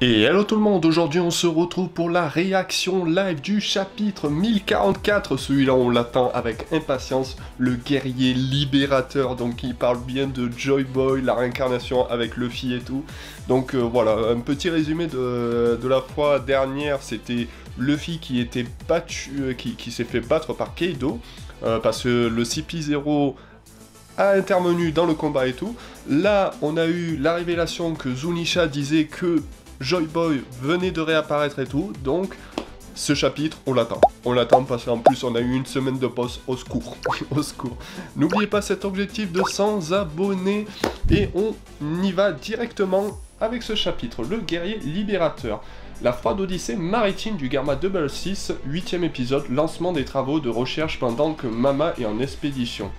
Et hello tout le monde, aujourd'hui on se retrouve pour la réaction live du chapitre 1044, celui-là on l'attend avec impatience, le guerrier libérateur, donc il parle bien de Joy Boy, la réincarnation avec Luffy et tout. Donc voilà, un petit résumé de la fois dernière, c'était Luffy qui était battu, qui s'est fait battre par Kaido, parce que le CP0 a intervenu dans le combat et tout. Là on a eu la révélation que Zunisha disait que Joy Boy venait de réapparaître et tout, donc ce chapitre, on l'attend. On l'attend parce qu'en plus, on a eu une semaine de pause, au secours, au secours. N'oubliez pas cet objectif de 100 abonnés, et on y va directement avec ce chapitre, le guerrier libérateur. La froide odyssée maritime du Garma 6, 8ème épisode, lancement des travaux de recherche pendant que Mama est en expédition.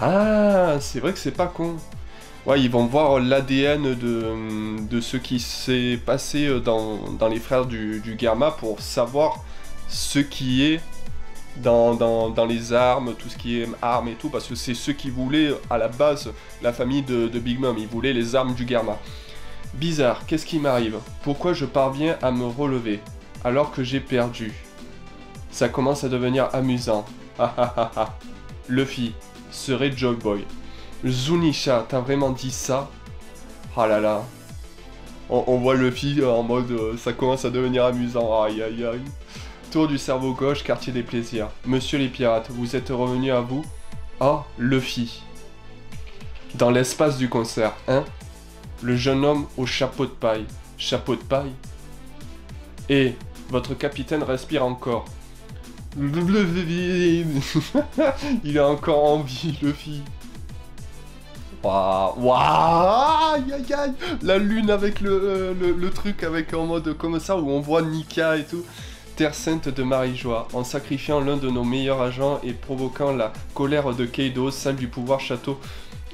Ah, c'est vrai que c'est pas con. Ouais, ils vont voir l'ADN de ce qui s'est passé dans les frères du Garma pour savoir ce qui est dans les armes, tout ce qui est armes et tout, parce que c'est ce qu'ils voulaient à la base, la famille de Big Mom, ils voulaient les armes du Garma. Bizarre, qu'est-ce qui m'arrive? Pourquoi je parviens à me relever alors que j'ai perdu? Ça commence à devenir amusant. Ha ha ha ha. Luffy serait Joy Boy. Zunisha, t'as vraiment dit ça? Ah là là. On voit Luffy en mode ça commence à devenir amusant. Aïe aïe aïe. Tour du cerveau gauche, quartier des plaisirs. Monsieur les pirates, vous êtes revenus à vous? Oh, Luffy. Dans l'espace du concert, hein? Le jeune homme au chapeau de paille. Chapeau de paille? Et votre capitaine respire encore. Il a encore envie, Luffy. Waouh, waouh, aïe aïe aïe, la lune avec le truc avec en mode comme ça où on voit Nika et tout. Terre sainte de Marie-Joie, en sacrifiant l'un de nos meilleurs agents et provoquant la colère de Kaido, celle du pouvoir château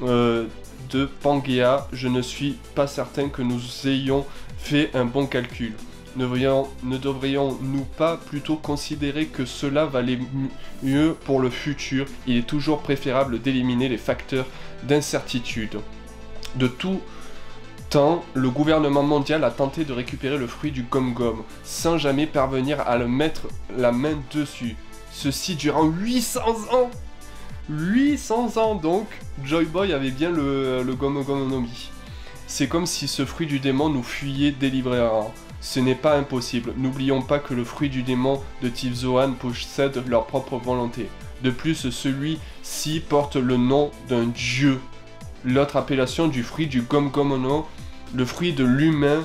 de Pangea, je ne suis pas certain que nous ayons fait un bon calcul. Ne devrions-nous pas plutôt considérer que cela valait mieux pour le futur? Il est toujours préférable d'éliminer les facteurs d'incertitude. De tout temps, le gouvernement mondial a tenté de récupérer le fruit du Gom-Gom, sans jamais parvenir à le mettre la main dessus. Ceci durant 800 ans! 800 ans donc, Joy Boy avait bien le Gom-Gom no Mi. C'est comme si ce fruit du démon nous fuyait délivrera. Ce n'est pas impossible, n'oublions pas que le fruit du démon de type Zoan possède leur propre volonté. De plus, celui-ci porte le nom d'un dieu. L'autre appellation du fruit du Gom-Gom-no, le fruit de l'humain.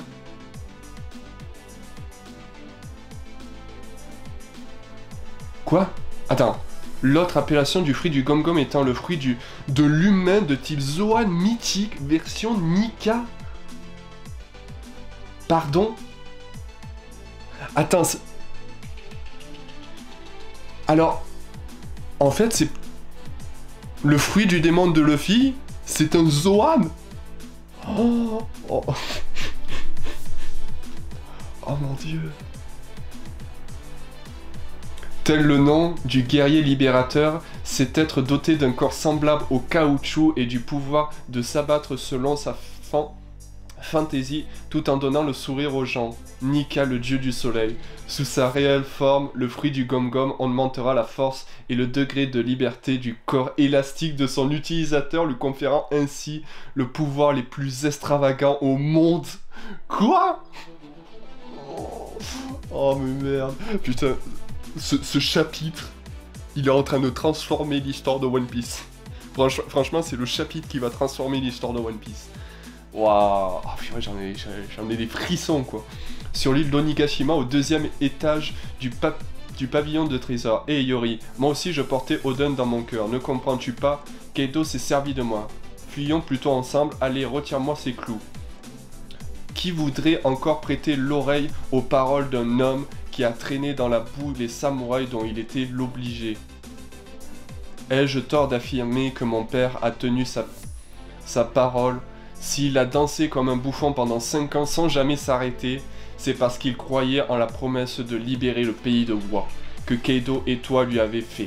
Quoi? Attends. L'autre appellation du fruit du Gom-Gom étant le fruit de l'humain de type Zoan mythique, version Nika. Pardon? Attends, alors, en fait, c'est le fruit du démon de Luffy, c'est un Zoan. Oh, oh. Oh mon dieu. Tel le nom du guerrier libérateur, c'est être doté d'un corps semblable au caoutchouc et du pouvoir de s'abattre selon sa fantaisie tout en donnant le sourire aux gens. Nika, le dieu du soleil. Sous sa réelle forme, le fruit du Gom-Gom augmentera la force et le degré de liberté du corps élastique de son utilisateur, lui conférant ainsi le pouvoir les plus extravagants au monde. Quoi? Oh mais merde. Putain, ce chapitre, il est en train de transformer l'histoire de One Piece. Franchement, c'est le chapitre qui va transformer l'histoire de One Piece. Waouh, oh, j'en ai des frissons quoi. Sur l'île d'Onigashima, au deuxième étage du pavillon de trésor. Hey Yori, moi aussi je portais Oden dans mon cœur, ne comprends-tu pas? Kaido s'est servi de moi. Fuyons plutôt ensemble, allez, retire-moi ces clous. Qui voudrait encore prêter l'oreille aux paroles d'un homme qui a traîné dans la boue les samouraïs dont il était l'obligé? Ai-je tort d'affirmer que mon père a tenu sa parole? S'il a dansé comme un bouffon pendant 5 ans sans jamais s'arrêter, c'est parce qu'il croyait en la promesse de libérer le pays de Wa, que Kaido et toi lui avez fait.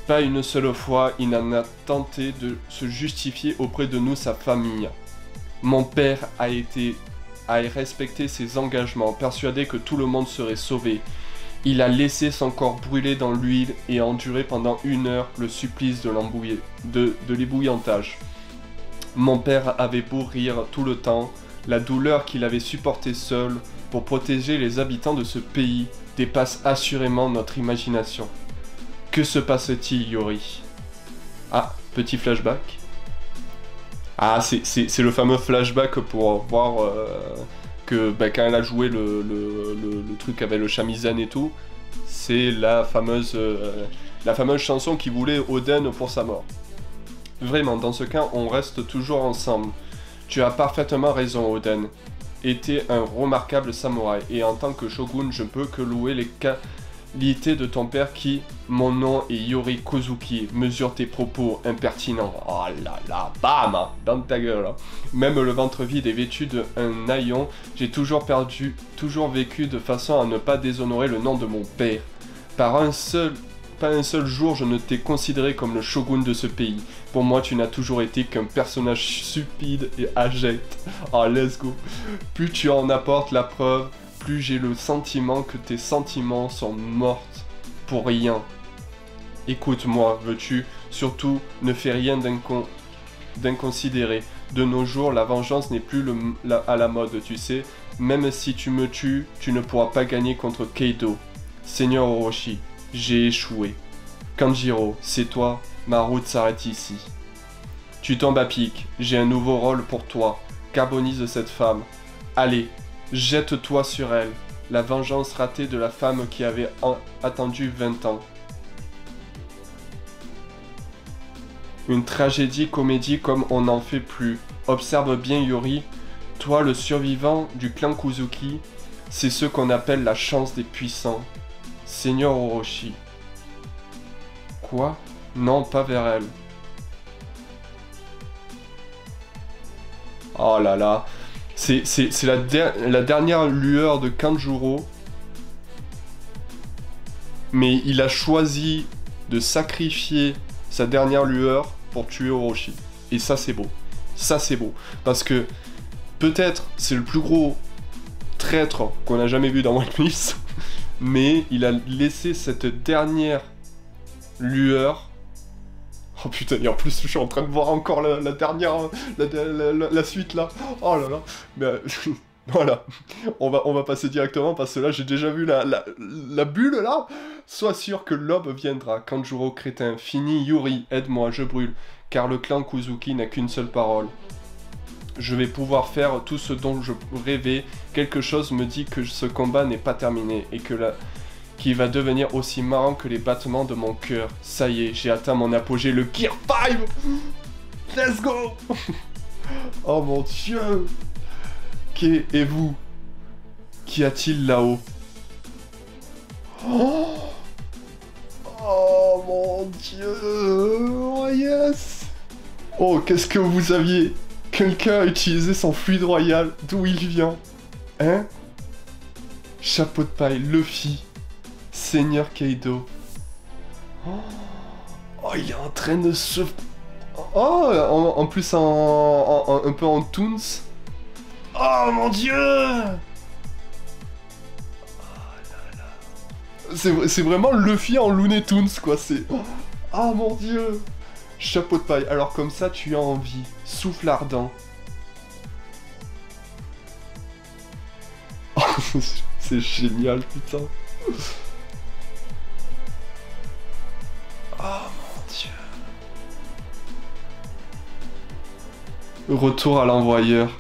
Pas une seule fois, il n'en a tenté de se justifier auprès de nous, sa famille. Mon père a respecté ses engagements, persuadé que tout le monde serait sauvé. Il a laissé son corps brûler dans l'huile et a enduré pendant 1 heure le supplice de l'ébouillantage. Mon père avait beau rire tout le temps, la douleur qu'il avait supportée seul pour protéger les habitants de ce pays dépasse assurément notre imagination. Que se passe-t-il, Yori? Ah, petit flashback. Ah, c'est le fameux flashback pour voir que quand elle a joué le truc avec le shamisen et tout, c'est la fameuse chanson qui voulait Oden pour sa mort. Vraiment, dans ce cas, on reste toujours ensemble. Tu as parfaitement raison, Oden. Était un remarquable samouraï, et en tant que shogun, je peux que louer les qualités de ton père qui, mon nom est Yori Kozuki, mesure tes propos impertinents. Oh là là, bam, dans ta gueule. Même le ventre vide et vêtu d'un haillon, j'ai toujours vécu de façon à ne pas déshonorer le nom de mon père. Pas un seul jour je ne t'ai considéré comme le shogun de ce pays. Pour moi, tu n'as toujours été qu'un personnage stupide et abject. Oh, let's go. Plus tu en apportes la preuve, plus j'ai le sentiment que tes sentiments sont morts pour rien. Écoute-moi, veux-tu? Surtout, ne fais rien d'inconsidéré. De nos jours, la vengeance n'est plus à la mode, tu sais. Même si tu me tues, tu ne pourras pas gagner contre Kaido. Seigneur Orochi, j'ai échoué. Kanjiro, c'est toi, ma route s'arrête ici. Tu tombes à pic, j'ai un nouveau rôle pour toi. Carbonise cette femme. Allez, jette-toi sur elle. La vengeance ratée de la femme qui avait attendu 20 ans. Une tragédie-comédie comme on n'en fait plus. Observe bien Yori. Toi, le survivant du clan Kuzuki, c'est ce qu'on appelle la chance des puissants. Seigneur Orochi. Quoi? Non, pas vers elle. Oh là là. C'est la dernière lueur de Kanjuro. Mais il a choisi de sacrifier sa dernière lueur pour tuer Orochi. Et ça, c'est beau. Ça, c'est beau. Parce que peut-être c'est le plus gros traître qu'on a jamais vu dans One Piece. Mais il a laissé cette dernière lueur. Oh putain, et en plus je suis en train de voir encore la dernière, la suite là. Oh là là. Mais voilà, on va passer directement parce que là j'ai déjà vu la bulle là. Sois sûr que l'aube viendra. Kanjuro crétin, fini Yuri, aide-moi, je brûle. Car le clan Kuzuki n'a qu'une seule parole. Je vais pouvoir faire tout ce dont je rêvais. Quelque chose me dit que ce combat n'est pas terminé et que qui va devenir aussi marrant que les battements de mon cœur. Ça y est, j'ai atteint mon apogée, le Gear 5. Let's go. Oh mon dieu. Et vous? Qu'y a-t-il là-haut? Oh mon dieu. Oh yes. Oh, qu'est-ce que vous aviez? Quelqu'un a utilisé son fluide royal. D'où il vient? Hein? Chapeau de paille, Luffy. Seigneur Kaido. Oh, il est en train de se... Oh, en plus un peu en toons. Oh mon dieu. Oh là là. C'est vraiment Luffy en Looney Tunes quoi, c'est... Oh mon dieu. Chapeau de paille, alors comme ça tu as envie. Souffle ardent. Oh, c'est génial putain. Oh mon dieu. Retour à l'envoyeur.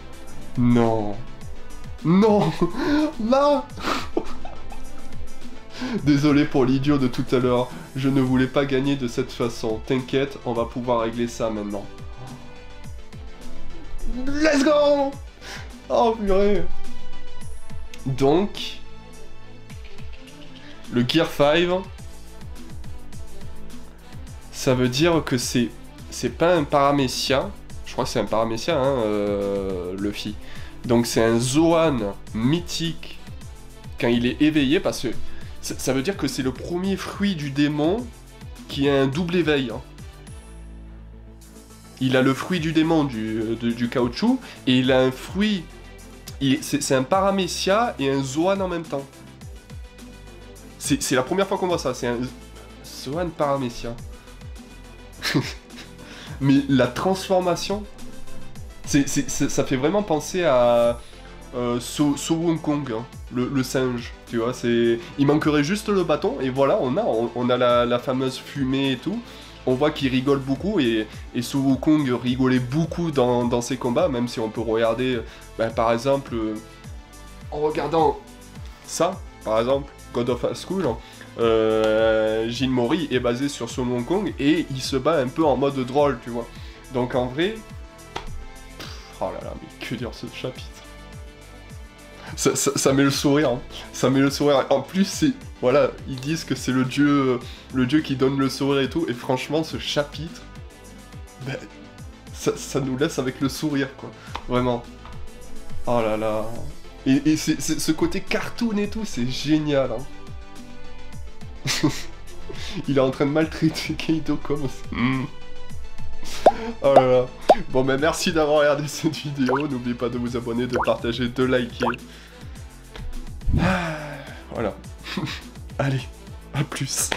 Non. Non. Là. Désolé pour l'idiot de tout à l'heure. Je ne voulais pas gagner de cette façon. T'inquiète, on va pouvoir régler ça maintenant. Let's go. Oh purée. Donc... Le Gear 5... Ça veut dire que c'est pas un paramécien. Je crois que c'est un paramécien, hein, Luffy. Donc c'est un Zoan mythique quand il est éveillé, parce que ça veut dire que c'est le premier fruit du démon qui a un double éveil. Hein. il a le fruit du démon du caoutchouc, et il a un fruit... C'est un paramécia et un zoan en même temps. C'est la première fois qu'on voit ça, c'est un zoan paramécia. Mais la transformation, ça fait vraiment penser à So Wukong, hein, le singe, tu vois. Il manquerait juste le bâton, et voilà, on a la fameuse fumée et tout. On voit qu'il rigole beaucoup, et So Wukong rigolait beaucoup dans ses combats, même si on peut regarder, par exemple, en regardant ça, par exemple, God of High School, Jin Mori est basé sur Sun Wukong, et il se bat un peu en mode drôle, tu vois. Donc en vrai... Oh là là, mais que dire ce chapitre. Ça met le sourire, hein. Ça met le sourire. En plus, voilà, ils disent que c'est le dieu qui donne le sourire et tout, et franchement, ce chapitre, ben, ça nous laisse avec le sourire, quoi. Vraiment. Oh là là. Et ce côté cartoon et tout, c'est génial, hein. Il est en train de maltraiter Kaito comme ça. Oh là là. Bon, ben merci d'avoir regardé cette vidéo. N'oubliez pas de vous abonner, de partager, de liker. Voilà. Allez, à plus.